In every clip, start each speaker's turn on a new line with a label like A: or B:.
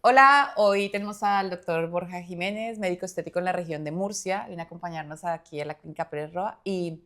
A: Hola, hoy tenemos al doctor Borja Jiménez, médico estético en la región de Murcia. Viene a acompañarnos aquí a la clínica Pérez Roa y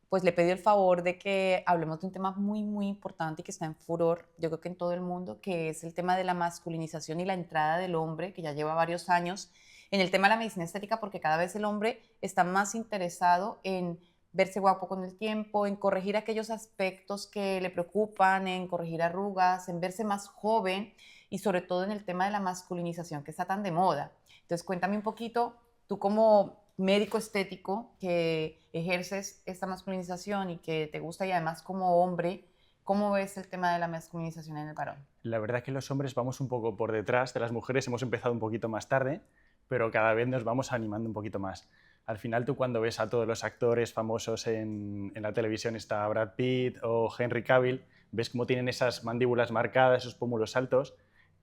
A: pues le pedí el favor de que hablemos de un tema muy importante y que está en furor, yo creo que en todo el mundo, que es el tema de la masculinización y la entrada del hombre, que ya lleva varios años, en el tema de la medicina estética, porque cada vez el hombre está más interesado en verse guapo con el tiempo, en corregir aquellos aspectos que le preocupan, en corregir arrugas, en verse más joven y sobre todo en el tema de la masculinización que está tan de moda. Entonces, cuéntame un poquito, tú como médico estético que ejerces esta masculinización y que te gusta y además como hombre, ¿cómo ves el tema de la masculinización en el varón?
B: La verdad que los hombres vamos un poco por detrás de las mujeres, hemos empezado un poquito más tarde, pero cada vez nos vamos animando un poquito más. Al final tú cuando ves a todos los actores famosos en la televisión, está Brad Pitt o Henry Cavill, ves cómo tienen esas mandíbulas marcadas, esos pómulos altos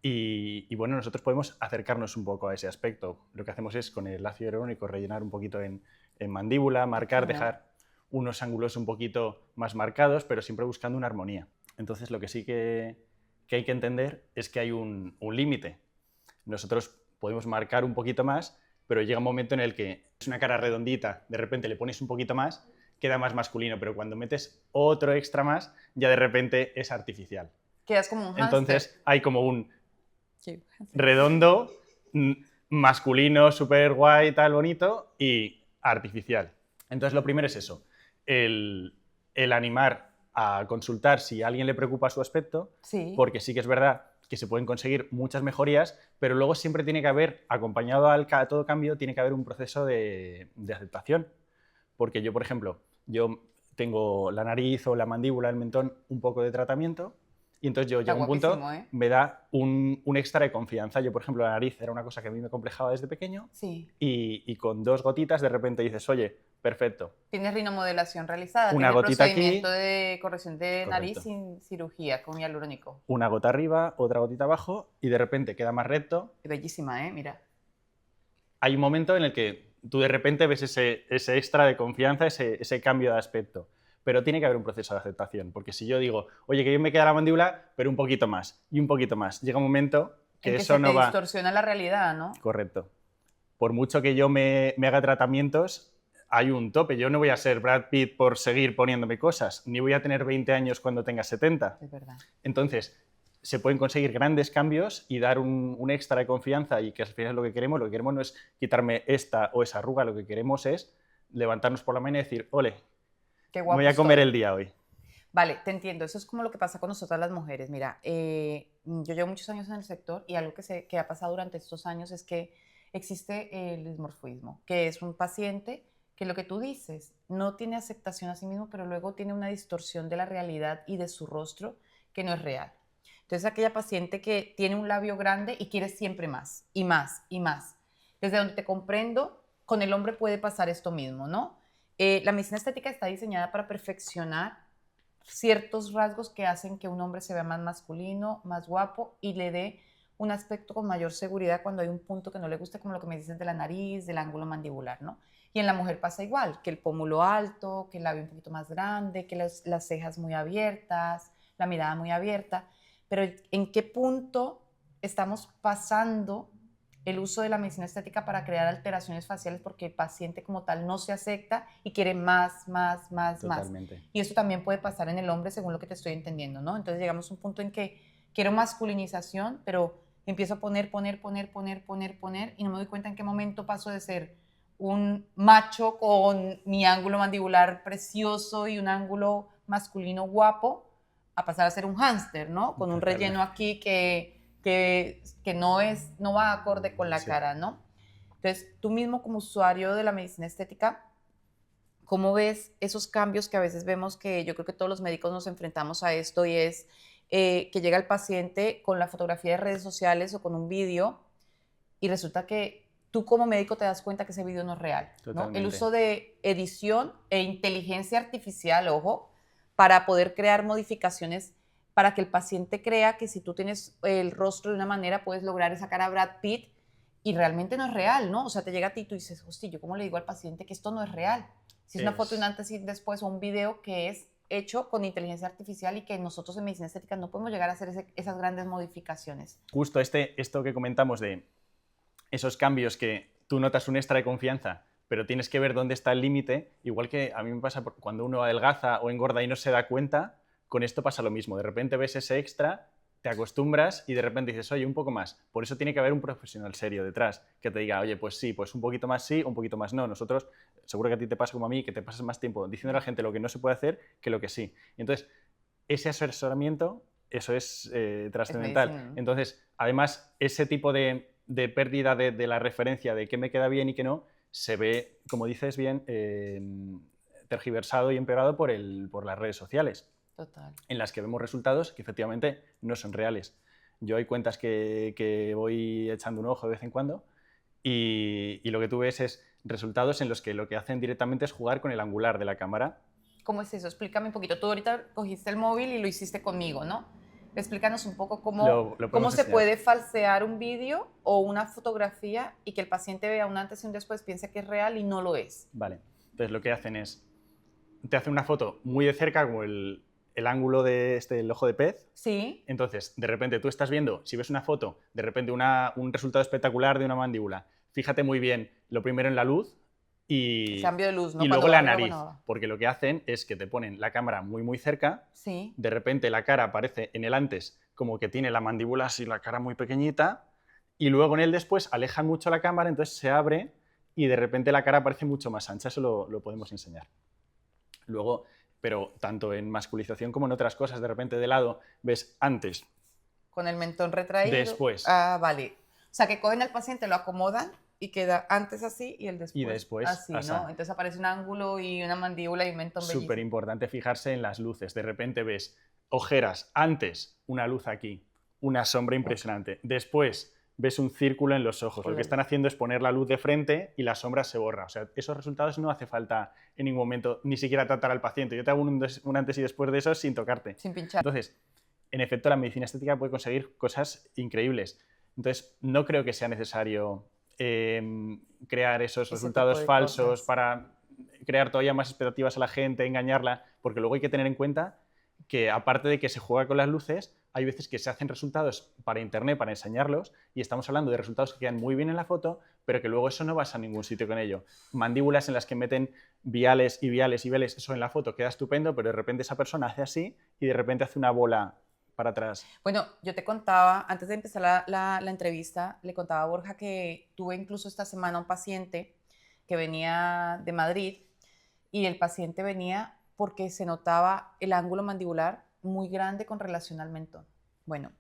B: y bueno, nosotros podemos acercarnos un poco a ese aspecto. Lo que hacemos es con el ácido hialurónico rellenar un poquito en mandíbula, marcar,
A: Genial.
B: dejar unos ángulos un poquito más marcados, pero siempre buscando una armonía. Entonces lo que sí que hay que entender es que hay un límite. Nosotros podemos marcar un poquito más, pero llega un momento en el que es una cara redondita, de repente le pones un poquito más, queda más masculino, pero cuando metes otro extra más, ya de repente es artificial.
A: Quedas como un hámster.
B: Entonces hay como un
A: Sí, hámster.
B: redondo, masculino, súper guay, tal, bonito, y artificial. Entonces lo primero es eso, el animar a consultar si a alguien le preocupa su aspecto,
A: Sí,
B: porque sí que es verdad que se pueden conseguir muchas mejorías, pero luego siempre tiene que haber, acompañado a todo cambio, tiene que haber un proceso de aceptación. Porque yo, por ejemplo, yo tengo la nariz o la mandíbula, el mentón, un poco de tratamiento, y entonces yo
A: está
B: llego a un punto,
A: guapísimo, ¿eh?
B: me da un extra de confianza. Yo, por ejemplo, la nariz era una cosa que a mí me complejaba desde pequeño,
A: Sí.
B: y con 2 gotitas de repente dices, oye, perfecto,
A: Tienes rinomodelación realizada,
B: una
A: tienes el
B: gotita
A: procedimiento
B: aquí,
A: de corrección de nariz
B: correcto,
A: sin cirugía con hialurónico.
B: una gota arriba, otra gotita abajo, y de repente queda más recto.
A: Es bellísima, ¿eh? Mira.
B: Hay un momento en el que tú de repente ves ese extra de confianza, ese cambio de aspecto. Pero tiene que haber un proceso de aceptación, porque si yo digo, oye, que bien me queda la mandíbula, pero un poquito más y un poquito más, llega un momento
A: En
B: que
A: que se
B: eso
A: te
B: no va
A: distorsiona la realidad, ¿no?
B: correcto. Por mucho que yo me haga tratamientos, hay un tope. Yo no voy a ser Brad Pitt por seguir poniéndome cosas, ni voy a tener 20 años cuando tenga 70.
A: Es verdad.
B: Entonces, se pueden conseguir grandes cambios y dar un extra de confianza y que al final es lo que queremos. Lo que queremos no es quitarme esta o esa arruga, lo que queremos es levantarnos por la mañana y decir, ole,
A: Qué
B: me voy
A: guapo
B: a comer
A: estoy.
B: el día hoy.
A: Vale, te entiendo. Eso es como lo que pasa con nosotras las mujeres. Mira, yo llevo muchos años en el sector y algo que ha pasado durante estos años es que existe el dismorfismo, que es un paciente que lo que tú dices no tiene aceptación a sí mismo, pero luego tiene una distorsión de la realidad y de su rostro que no es real. Entonces, aquella paciente que tiene un labio grande y quiere siempre más y más y más. Desde donde te comprendo, con el hombre puede pasar esto mismo, ¿no? La medicina estética está diseñada para perfeccionar ciertos rasgos que hacen que un hombre se vea más masculino, más guapo y le dé un aspecto con mayor seguridad cuando hay un punto que no le guste, como lo que me dices de la nariz, del ángulo mandibular, ¿no? Y en la mujer pasa igual, que el pómulo alto, que el labio un poquito más grande, que las cejas muy abiertas, la mirada muy abierta. Pero ¿en qué punto estamos pasando el uso de la medicina estética para crear alteraciones faciales porque el paciente como tal no se acepta y quiere más, más, más, más?
B: Totalmente.
A: Y eso también puede pasar en el hombre según lo que te estoy entendiendo, ¿no? Entonces llegamos a un punto en que quiero masculinización, pero empiezo a poner y no me doy cuenta en qué momento paso de ser un macho con mi ángulo mandibular precioso y un ángulo masculino guapo a pasar a ser un hámster, ¿no? Con un relleno
B: Totalmente.
A: aquí que no va acorde con la
B: Sí.
A: cara, ¿no? Entonces, tú mismo como usuario de la medicina estética, ¿cómo ves esos cambios que a veces vemos que yo creo que todos los médicos nos enfrentamos a esto y es que llega el paciente con la fotografía de redes sociales o con un vídeo y resulta que tú como médico te das cuenta que ese vídeo no es real, ¿no? El
B: Totalmente.
A: uso de edición e inteligencia artificial, ojo, para poder crear modificaciones para que el paciente crea que si tú tienes el rostro de una manera puedes lograr esa cara Brad Pitt y realmente no es real, ¿no? O sea, te llega a ti y tú dices, hostia, ¿yo cómo le digo al paciente que esto no es real? Si es una foto de un
B: Es,
A: antes y después o un video que es hecho con inteligencia artificial y que nosotros en medicina estética no podemos llegar a hacer esas grandes modificaciones.
B: Justo esto que comentamos de esos cambios que tú notas un extra de confianza, pero tienes que ver dónde está el límite, igual que a mí me pasa cuando uno adelgaza o engorda y no se da cuenta, con esto pasa lo mismo. De repente ves ese extra, te acostumbras y de repente dices, oye, un poco más. Por eso tiene que haber un profesional serio detrás que te diga, oye, pues sí, pues un poquito más sí, un poquito más no. Nosotros, seguro que a ti te pasa como a mí, que te pasas más tiempo diciendo a la gente lo que no se puede hacer que lo que sí. Y entonces, ese asesoramiento, eso es trascendental.
A: medicina, ¿no?
B: Entonces, además, ese tipo de pérdida de la referencia de qué me queda bien y qué no, se ve, como dices bien, tergiversado y empeorado por las redes sociales.
A: Total.
B: En las que vemos resultados que efectivamente no son reales. Yo hay cuentas que voy echando un ojo de vez en cuando y lo que tú ves es resultados en los que lo que hacen directamente es jugar con el angular de la cámara.
A: ¿Cómo es eso? Explícame un poquito. Tú ahorita cogiste el móvil y lo hiciste conmigo, ¿no? Explícanos un poco cómo
B: podemos
A: se
B: enseñar.
A: puede falsear un vídeo o una fotografía y que el paciente vea un antes y un después, piense que es real y no lo es.
B: Vale. Entonces lo que hacen es, te hacen una foto muy de cerca, como el ángulo de el ojo de pez.
A: Sí.
B: Entonces, de repente tú estás viendo, si ves una foto, de repente un resultado espectacular de una mandíbula. Fíjate muy bien, lo primero en la luz y,
A: Cambio de luz, ¿no?
B: y
A: Cuando
B: luego la
A: va arriba,
B: nariz.
A: cuando va.
B: Porque lo que hacen es que te ponen la cámara muy, muy cerca.
A: Sí.
B: De repente la cara aparece en el antes como que tiene la mandíbula así, la cara muy pequeñita. Y luego en el después alejan mucho la cámara, entonces se abre y de repente la cara parece mucho más ancha. Eso lo podemos enseñar. Luego, pero tanto en masculización como en otras cosas, de repente de lado ves antes.
A: Con el mentón retraído.
B: Después.
A: Ah, vale. O sea, que cogen al paciente, lo acomodan y queda antes así y el después,
B: Y después
A: así, ¿no? Entonces aparece un ángulo y una mandíbula y un mentón bellísimo.
B: Súper importante fijarse en las luces. De repente ves ojeras, antes una luz aquí, una sombra impresionante. Después ves un círculo en los ojos. Lo que están haciendo es poner la luz de frente y la sombra se borra. O sea, esos resultados no hace falta en ningún momento ni siquiera tratar al paciente. Yo te hago un antes y después de eso sin tocarte.
A: Sin pinchar.
B: Entonces, en efecto, la medicina estética puede conseguir cosas increíbles. Entonces, no creo que sea necesario crear esos resultados falsos para crear todavía más expectativas a la gente, engañarla, porque luego hay que tener en cuenta que aparte de que se juega con las luces, hay veces que se hacen resultados para internet, para enseñarlos, y estamos hablando de resultados que quedan muy bien en la foto, pero que luego eso no vas a ningún sitio con ello. Mandíbulas en las que meten viales y viales y viales, eso en la foto queda estupendo, pero de repente esa persona hace así y de repente hace una bola para atrás.
A: Bueno, yo te contaba, antes de empezar la entrevista, le contaba a Borja que tuve incluso esta semana un paciente que venía de Madrid y el paciente venía porque se notaba el ángulo mandibular muy grande con relación al mentón. Bueno,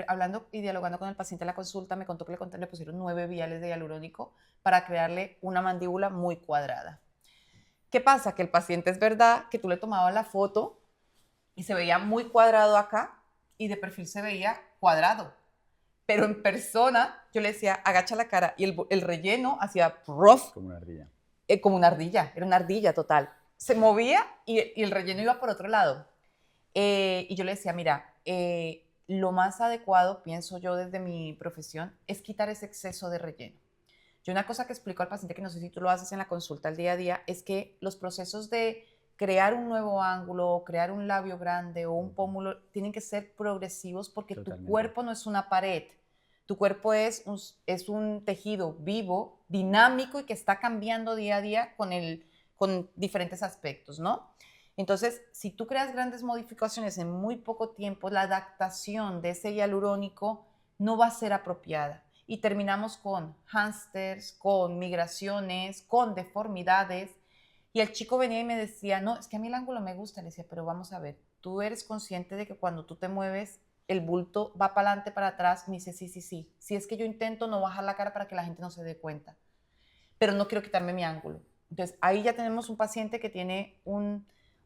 A: hablando y dialogando con el paciente en la consulta, me contó que le pusieron 9 viales de hialurónico para crearle una mandíbula muy cuadrada. ¿Qué pasa? Que el paciente es verdad que tú le tomabas la foto y se veía muy cuadrado acá y de perfil se veía cuadrado. Pero en persona yo le decía, agacha la cara y el relleno hacía rough.
B: Como una ardilla.
A: Como una ardilla, era una ardilla total. Se movía y el relleno iba por otro lado. Y yo le decía, mira, lo más adecuado, pienso yo desde mi profesión, es quitar ese exceso de relleno. Yo una cosa que explico al paciente, que no sé si tú lo haces en la consulta al día a día, es que los procesos de crear un nuevo ángulo, crear un labio grande o un pómulo, tienen que ser progresivos porque
B: Totalmente.
A: Tu cuerpo no es una pared. Tu cuerpo es un tejido vivo, dinámico y que está cambiando día a día con diferentes aspectos, ¿no? Entonces, si tú creas grandes modificaciones en muy poco tiempo, la adaptación de ese hialurónico no va a ser apropiada. Y terminamos con hámsters, con migraciones, con deformidades. Y el chico venía y me decía, no, es que a mí el ángulo me gusta. Le decía, pero vamos a ver, tú eres consciente de que cuando tú te mueves, el bulto va para adelante, para atrás. Me dice, sí. Si es que yo intento no bajar la cara para que la gente no se dé cuenta. Pero no quiero quitarme mi ángulo. Entonces, ahí ya tenemos un paciente que tiene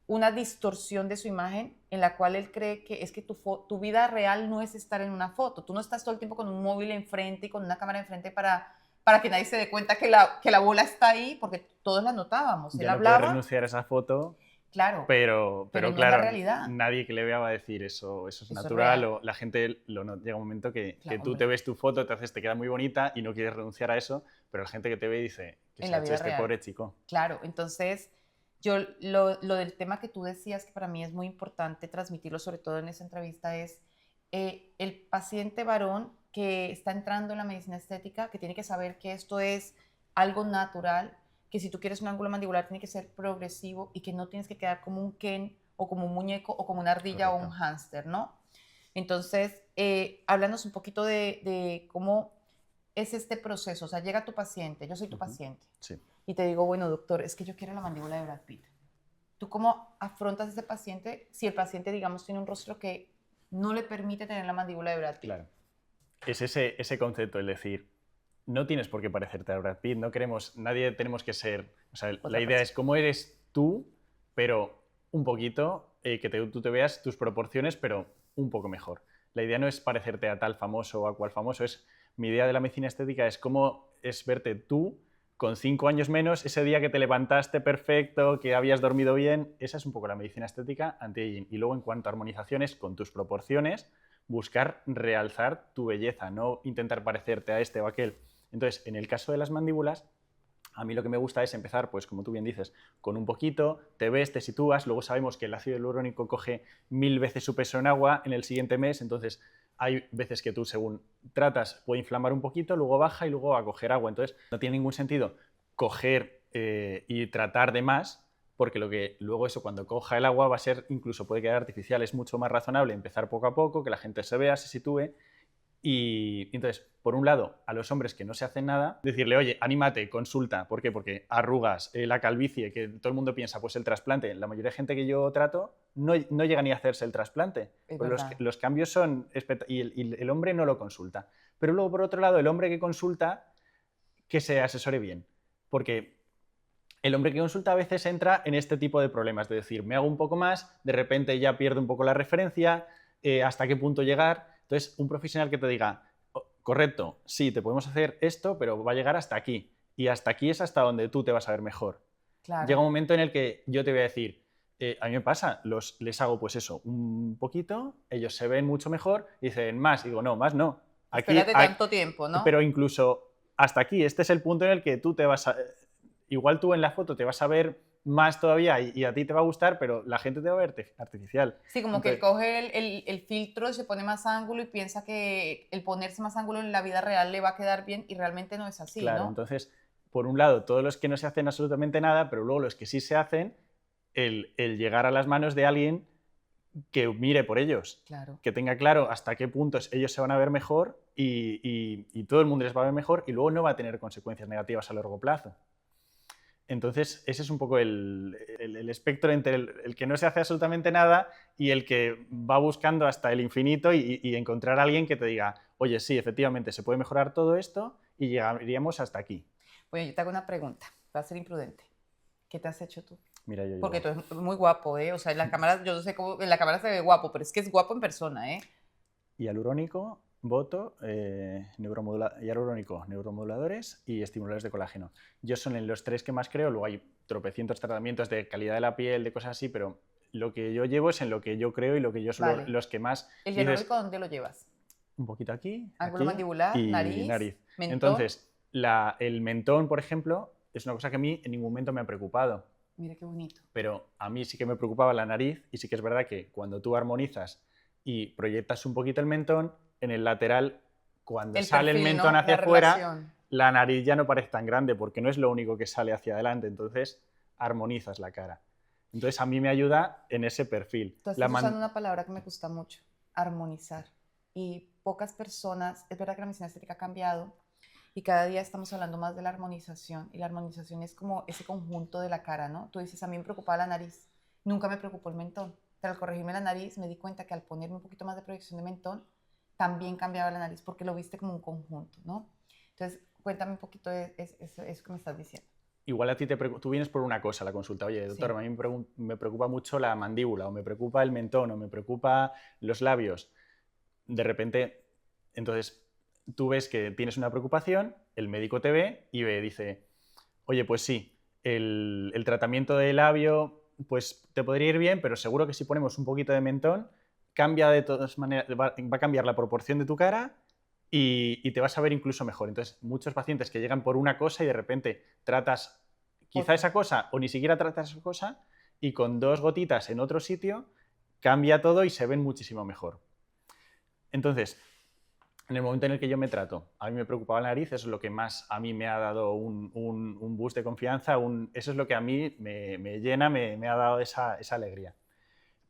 A: una distorsión de su imagen en la cual él cree que es que tu vida real no es estar en una foto. Tú no estás todo el tiempo con un móvil enfrente y con una cámara enfrente para que nadie se dé cuenta que la bola está ahí, porque todos la notábamos.
B: Ya
A: él
B: no
A: hablaba.
B: puede renunciar a esa foto.
A: Claro.
B: Pero
A: no
B: claro,
A: es la realidad.
B: Nadie que le vea va a decir eso es natural.
A: Es real.
B: O la gente llega un momento que tú
A: Hombre.
B: te ves tu foto, te queda muy bonita y no quieres renunciar a eso, pero la gente que te ve dice que se ha hecho este pobre chico.
A: Claro, entonces Lo del tema que tú decías, que para mí es muy importante transmitirlo, sobre todo en esa entrevista, es el paciente varón que está entrando en la medicina estética, que tiene que saber que esto es algo natural, que si tú quieres un ángulo mandibular tiene que ser progresivo y que no tienes que quedar como un Ken o como un muñeco o como una ardilla o un
B: Correcto.
A: hámster, ¿no? Entonces, háblanos un poquito de cómo es este proceso. O sea, llega tu paciente, yo soy tu paciente,
B: Sí.
A: y te digo, bueno, doctor, es que yo quiero la mandíbula de Brad Pitt. ¿Tú cómo afrontas a ese paciente si el paciente, digamos, tiene un rostro que no le permite tener la mandíbula de Brad Pitt?
B: Claro. Es ese concepto, el decir, no tienes por qué parecerte a Brad Pitt, no queremos, nadie tenemos que ser, o sea, la
A: Otra
B: idea
A: persona.
B: es cómo eres tú, pero un poquito, que tú te veas tus proporciones, pero un poco mejor. La idea no es parecerte a tal famoso o a cual famoso, es mi idea de la medicina estética es cómo es verte tú con 5 años menos, ese día que te levantaste perfecto, que habías dormido bien, esa es un poco la medicina estética anti-aging. Y luego en cuanto a armonizaciones, con tus proporciones, buscar realzar tu belleza, no intentar parecerte a este o aquel. Entonces, en el caso de las mandíbulas, a mí lo que me gusta es empezar, pues como tú bien dices, con un poquito, te ves, te sitúas, luego sabemos que el ácido hialurónico coge 1000 veces su peso en agua en el siguiente mes, entonces hay veces que tú según tratas puede inflamar un poquito, luego baja y luego va a coger agua. Entonces no tiene ningún sentido coger y tratar de más, porque lo que luego eso cuando coja el agua va a ser, incluso puede quedar artificial. Es mucho más razonable empezar poco a poco, que la gente se vea, se sitúe. Y entonces, por un lado, a los hombres que no se hacen nada, decirle, oye, anímate, consulta. ¿Por qué? Porque arrugas, la calvicie, que todo el mundo piensa, pues el trasplante. La mayoría de gente que yo trato no llega ni a hacerse el trasplante.
A: Es
B: Pues
A: verdad.
B: los cambios son... Y el hombre no lo consulta. Pero luego, por otro lado, el hombre que consulta, que se asesore bien. Porque el hombre que consulta a veces entra en este tipo de problemas, de decir, me hago un poco más, de repente ya pierdo un poco la referencia, hasta qué punto llegar. Entonces, un profesional que te diga, "Oh, correcto, sí, te podemos hacer esto, pero va a llegar hasta aquí. Y hasta aquí es hasta donde tú te vas a ver mejor. Llega
A: Claro.
B: un momento en el que yo te voy a decir, a mí me pasa, les hago pues eso, un poquito, ellos se ven mucho mejor y dicen, más, y digo, no, más no. Aquí,
A: Espérate tanto tiempo, ¿no?
B: pero incluso hasta aquí, este es el punto en el que tú te vas a... Igual tú en la foto te vas a ver más todavía y a ti te va a gustar, pero la gente te va a ver artificial.
A: Sí, como que él
B: Entonces,
A: coge el filtro y se pone más ángulo y piensa que el ponerse más ángulo en la vida real le va a quedar bien y realmente no es así,
B: claro,
A: ¿no?
B: entonces, por un lado, todos los que no se hacen absolutamente nada, pero luego los que sí se hacen, el llegar a las manos de alguien que mire por ellos,
A: Claro.
B: que tenga claro hasta qué puntos ellos se van a ver mejor y todo el mundo les va a ver mejor y luego no va a tener consecuencias negativas a largo plazo. Entonces, ese es un poco el espectro entre el que no se hace absolutamente nada y el que va buscando hasta el infinito y encontrar a alguien que te diga, oye, sí, efectivamente, se puede mejorar todo esto y llegaríamos hasta aquí.
A: Bueno, yo te hago una pregunta, va a ser imprudente. ¿Qué te has hecho tú?
B: Mira, yo
A: Porque
B: llevo.
A: tú eres muy guapo, ¿eh? O sea, en la cámara, yo no sé cómo, en la cámara se ve guapo, pero es que es guapo en persona, ¿eh?
B: Hialurónico, boto, hialurónico, neuromoduladores y estimuladores de colágeno. Yo son en los 3 que más creo, luego hay tropecientos tratamientos de calidad de la piel, de cosas así, pero lo que yo llevo es en lo que yo creo y lo que yo suelo,
A: Vale.
B: los que más
A: ¿El
B: dices,
A: hialurónico dónde lo llevas?
B: un poquito aquí,
A: Ángulo
B: aquí
A: mandibular,
B: y
A: nariz,
B: nariz.
A: mentón.
B: Entonces, el mentón, por ejemplo, es una cosa que a mí en ningún momento me ha preocupado,
A: Mira qué bonito.
B: pero a mí sí que me preocupaba la nariz y sí que es verdad que cuando tú armonizas y proyectas un poquito el mentón, en el lateral, cuando
A: El
B: sale el
A: perfil,
B: mentón
A: ¿no?
B: hacia
A: La
B: afuera,
A: relación.
B: la nariz ya no parece tan grande porque no es lo único que sale hacia adelante, entonces armonizas la cara. Entonces a mí me ayuda en ese perfil.
A: Tú estás usando una palabra que me gusta mucho, armonizar. Y pocas personas, es verdad que la medicina estética ha cambiado y cada día estamos hablando más de la armonización. Y la armonización es como ese conjunto de la cara, ¿no? Tú dices, a mí me preocupaba la nariz, nunca me preocupó el mentón. Pero al corregirme la nariz me di cuenta que al ponerme un poquito más de proyección de mentón, también cambiaba la nariz porque lo viste como un conjunto, ¿no? Entonces, cuéntame un poquito de eso que me estás diciendo.
B: Igual a ti tú vienes por una cosa a la consulta. Oye, doctor,
A: Sí.
B: a mí me preocupa mucho la mandíbula, o me preocupa el mentón, o me preocupa los labios. De repente, entonces, tú ves que tienes una preocupación, el médico te ve y dice, oye, pues sí, el tratamiento de labio pues te podría ir bien, pero seguro que si ponemos un poquito de mentón, cambia de todas maneras, va a cambiar la proporción de tu cara y te vas a ver incluso mejor. Entonces, muchos pacientes que llegan por una cosa y de repente tratas quizá esa cosa, o ni siquiera trata esa cosa, y con 2 gotitas en otro sitio cambia todo y se ven muchísimo mejor. Entonces, en el momento en el que yo me trato, a mí me preocupaba la nariz, eso es lo que más a mí me ha dado un boost de confianza, eso es lo que a mí me llena, me ha dado esa alegría.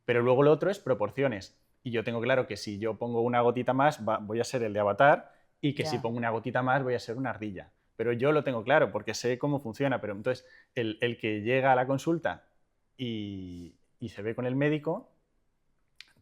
B: Pero luego lo otro es proporciones. Y yo tengo claro que si yo pongo una gotita más, voy a ser el de Avatar, y que si
A: Ya.
B: pongo una gotita más, voy a ser una ardilla. Pero yo lo tengo claro porque sé cómo funciona. Pero entonces, el que llega a la consulta y se ve con el médico,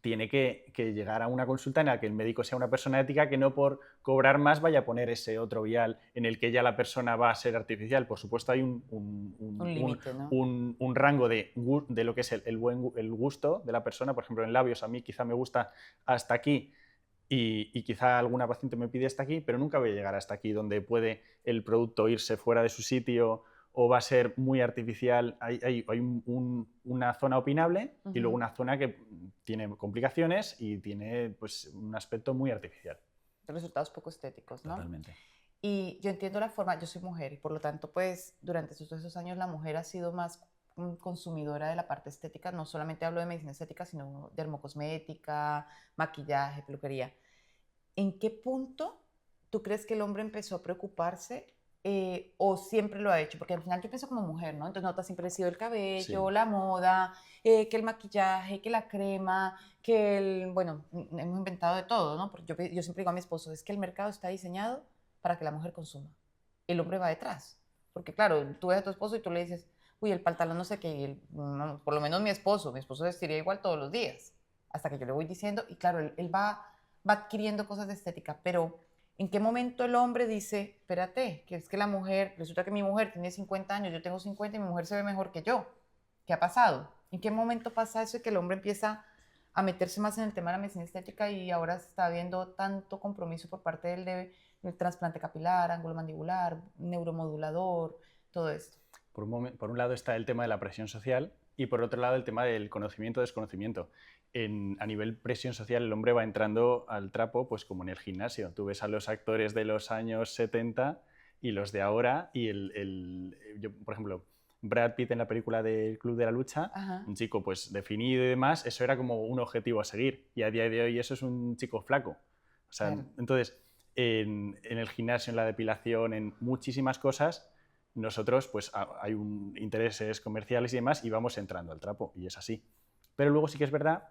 B: tiene que llegar a una consulta en la que el médico sea una persona ética, que no por cobrar más vaya a poner ese otro vial en el que ya la persona va a ser artificial. Por supuesto, hay
A: Un límite, ¿no?
B: un rango de lo que es el gusto de la persona. Por ejemplo, en labios, a mí quizá me gusta hasta aquí, y quizá alguna paciente me pide hasta aquí, pero nunca voy a llegar hasta aquí, donde puede el producto irse fuera de su sitio o va a ser muy artificial. Hay una zona opinable y luego una zona que tiene complicaciones y tiene, pues, un aspecto muy artificial.
A: Resultados poco estéticos, ¿no?
B: Totalmente.
A: Y yo entiendo la forma, yo soy mujer y por lo tanto, pues durante todos esos años la mujer ha sido más consumidora de la parte estética. No solamente hablo de medicina estética, sino dermocosmética, maquillaje, peluquería. ¿En qué punto tú crees que el hombre empezó a preocuparse, o siempre lo ha hecho? Porque al final yo pienso como mujer, ¿no? Entonces nota siempre ha sido el cabello,
B: Sí.
A: la moda, que el maquillaje, que la crema, que el... Bueno, hemos inventado de todo, ¿no? Porque yo siempre digo a mi esposo, es que el mercado está diseñado para que la mujer consuma. El hombre va detrás. Porque claro, tú ves a tu esposo y tú le dices, uy, el pantalón no sé qué, y no, por lo menos mi esposo vestiría igual todos los días. Hasta que yo le voy diciendo, y claro, él va adquiriendo cosas de estética, pero ¿en qué momento el hombre dice, espérate, que es que la mujer, resulta que mi mujer tiene 50 años, yo tengo 50 y mi mujer se ve mejor que yo? ¿Qué ha pasado? ¿En qué momento pasa eso y que el hombre empieza a meterse más en el tema de la medicina estética y ahora se está viendo tanto compromiso por parte del trasplante capilar, ángulo mandibular, neuromodulador, todo esto?
B: Por un lado está el tema de la presión social y por otro lado el tema del conocimiento-desconocimiento. A nivel presión social, el hombre va entrando al trapo, pues como en el gimnasio. Tú ves a los actores de los años 70 y los de ahora, y yo, por ejemplo, Brad Pitt en la película del Club de la Lucha,
A: Ajá.
B: un chico pues definido y demás, eso era como un objetivo a seguir, y a día de hoy eso es un chico flaco. O sea,
A: Claro.
B: entonces, en el gimnasio, en la depilación, en muchísimas cosas, nosotros pues hay intereses comerciales y demás, y vamos entrando al trapo, y es así. Pero luego sí que es verdad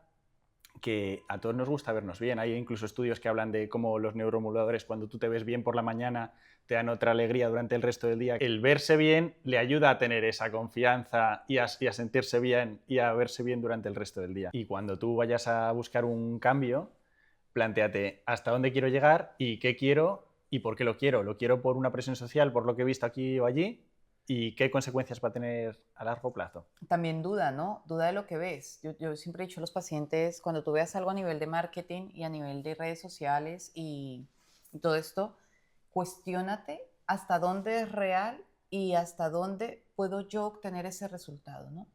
B: que a todos nos gusta vernos bien. Hay incluso estudios que hablan de cómo los neuromoduladores, cuando tú te ves bien por la mañana, te dan otra alegría durante el resto del día. El verse bien le ayuda a tener esa confianza y a sentirse bien y a verse bien durante el resto del día. Y cuando tú vayas a buscar un cambio, plantéate hasta dónde quiero llegar y qué quiero y por qué lo quiero. ¿Lo quiero por una presión social, por lo que he visto aquí o allí? ¿Y qué consecuencias va a tener a largo plazo?
A: También duda, ¿no? Duda de lo que ves. Yo siempre he dicho a los pacientes, cuando tú veas algo a nivel de marketing y a nivel de redes sociales y todo esto, cuestiónate hasta dónde es real y hasta dónde puedo yo obtener ese resultado, ¿no?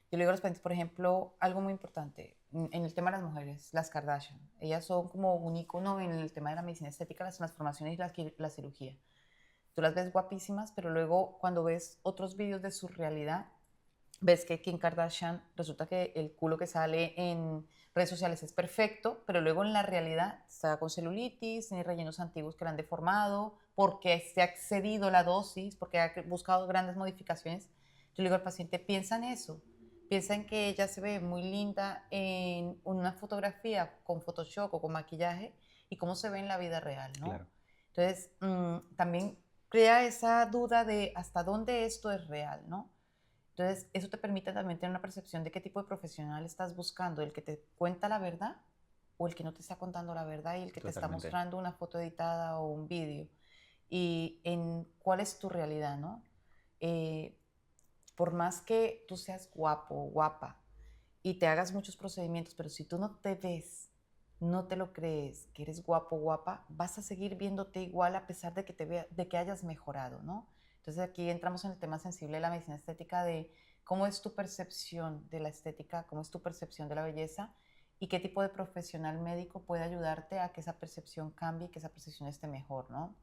A: Yo le digo a los pacientes, por ejemplo, algo muy importante en el tema de las mujeres, las Kardashian. Ellas son como un icono en el tema de la medicina estética, las transformaciones y la cirugía. Tú las ves guapísimas, pero luego cuando ves otros vídeos de su realidad, ves que Kim Kardashian resulta que el culo que sale en redes sociales es perfecto, pero luego en la realidad está con celulitis, tiene rellenos antiguos que la han deformado, porque se ha excedido la dosis, porque ha buscado grandes modificaciones. Yo le digo al paciente, piensa en eso, piensa en que ella se ve muy linda en una fotografía con Photoshop o con maquillaje y cómo se ve en la vida real, ¿no?
B: Claro.
A: Entonces, también crea esa duda de hasta dónde esto es real, ¿no? Entonces, eso te permite también tener una percepción de qué tipo de profesional estás buscando, el que te cuenta la verdad o el que no te está contando la verdad y el que te está
B: Totalmente.
A: mostrando una foto editada o un vídeo. Y en cuál es tu realidad, ¿no? Eh, por más que tú seas guapo o guapa y te hagas muchos procedimientos, pero si tú no te ves, no te lo crees, que eres guapo o guapa, vas a seguir viéndote igual a pesar de que, de que hayas mejorado, ¿no? Entonces aquí entramos en el tema sensible de la medicina estética, de cómo es tu percepción de la estética, cómo es tu percepción de la belleza y qué tipo de profesional médico puede ayudarte a que esa percepción cambie y que esa percepción esté mejor, ¿no?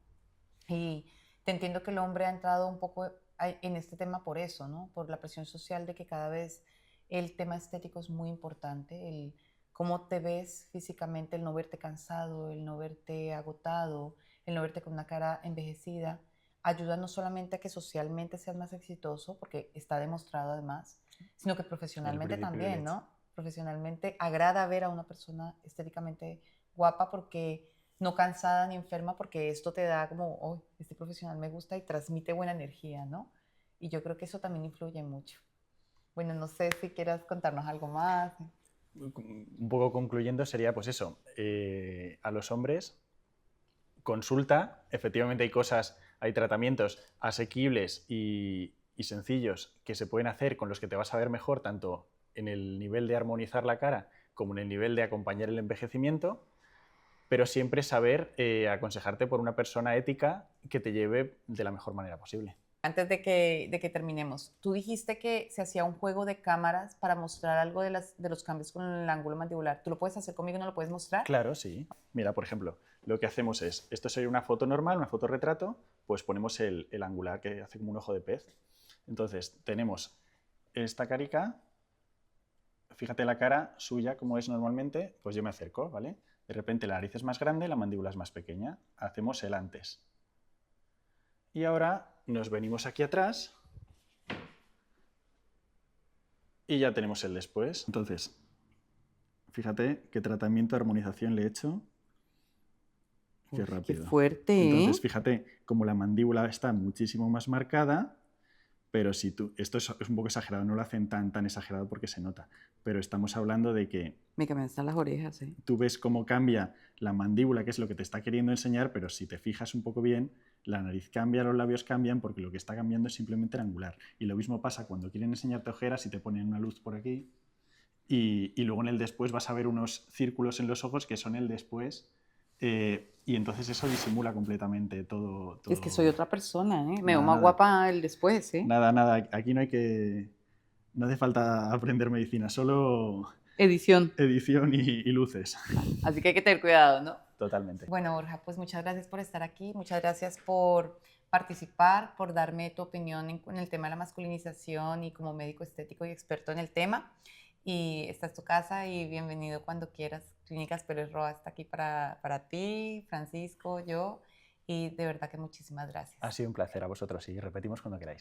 A: Y te entiendo que el hombre ha entrado un poco en este tema por eso, ¿no? Por la presión social de que cada vez el tema estético es muy importante, el cómo te ves físicamente, el no verte cansado, el no verte agotado, el no verte con una cara envejecida, ayuda no solamente a que socialmente seas más exitoso, porque está demostrado además, sino que
B: El
A: profesionalmente
B: principio del
A: también,
B: hecho.
A: ¿no? Profesionalmente agrada ver a una persona estéticamente guapa porque no cansada ni enferma, porque esto te da como, oh, este profesional me gusta y transmite buena energía, ¿no? Y yo creo que eso también influye mucho. Bueno, no sé si quieras contarnos algo más.
B: Un poco concluyendo sería pues eso, a los hombres consulta, efectivamente hay cosas, hay tratamientos asequibles y sencillos que se pueden hacer con los que te vas a ver mejor tanto en el nivel de armonizar la cara como en el nivel de acompañar el envejecimiento, pero siempre saber aconsejarte por una persona ética que te lleve de la mejor manera posible.
A: Antes de que terminemos, tú dijiste que se hacía un juego de cámaras para mostrar algo de los cambios con el ángulo mandibular. ¿Tú lo puedes hacer conmigo y no lo puedes mostrar?
B: Claro, sí. Mira, por ejemplo, lo que hacemos es, esto sería una foto normal, una foto retrato, pues ponemos el angular que hace como un ojo de pez. Entonces, tenemos esta carica, fíjate la cara suya como es normalmente, pues yo me acerco, ¿vale? De repente la nariz es más grande, la mandíbula es más pequeña. Hacemos el antes. Y ahora nos venimos aquí atrás y ya tenemos el después. Entonces, fíjate qué tratamiento de armonización le he hecho. Qué
A: Uf, qué
B: rápido.
A: fuerte, ¿eh?
B: Entonces, fíjate, como la mandíbula está muchísimo más marcada, pero si tú, esto es un poco exagerado, no lo hacen tan exagerado porque se nota, pero estamos hablando de que
A: Me comienzan las orejas, ¿eh?
B: tú ves cómo cambia la mandíbula, que es lo que te está queriendo enseñar, pero si te fijas un poco bien, la nariz cambia, los labios cambian, porque lo que está cambiando es simplemente el angular. Y lo mismo pasa cuando quieren enseñarte ojeras y te ponen una luz por aquí, y luego en el después vas a ver unos círculos en los ojos que son el después, y entonces eso disimula completamente todo.
A: Es que soy otra persona, ¿eh? Me veo
B: Nada,
A: más
B: nada,
A: guapa el después, ¿eh?
B: nada, aquí no hay que... No hace falta aprender medicina, solo
A: Edición.
B: edición y luces.
A: Así que hay que tener cuidado, ¿no?
B: Totalmente.
A: Bueno, Borja, pues muchas gracias por estar aquí, muchas gracias por participar, por darme tu opinión en el tema de la masculinización y como médico estético y experto en el tema. Y esta es tu casa y bienvenido cuando quieras. Clínicas Pérez Roa está aquí para ti, Francisco, yo, y de verdad que muchísimas gracias.
B: Ha sido un placer a vosotros y repetimos cuando queráis.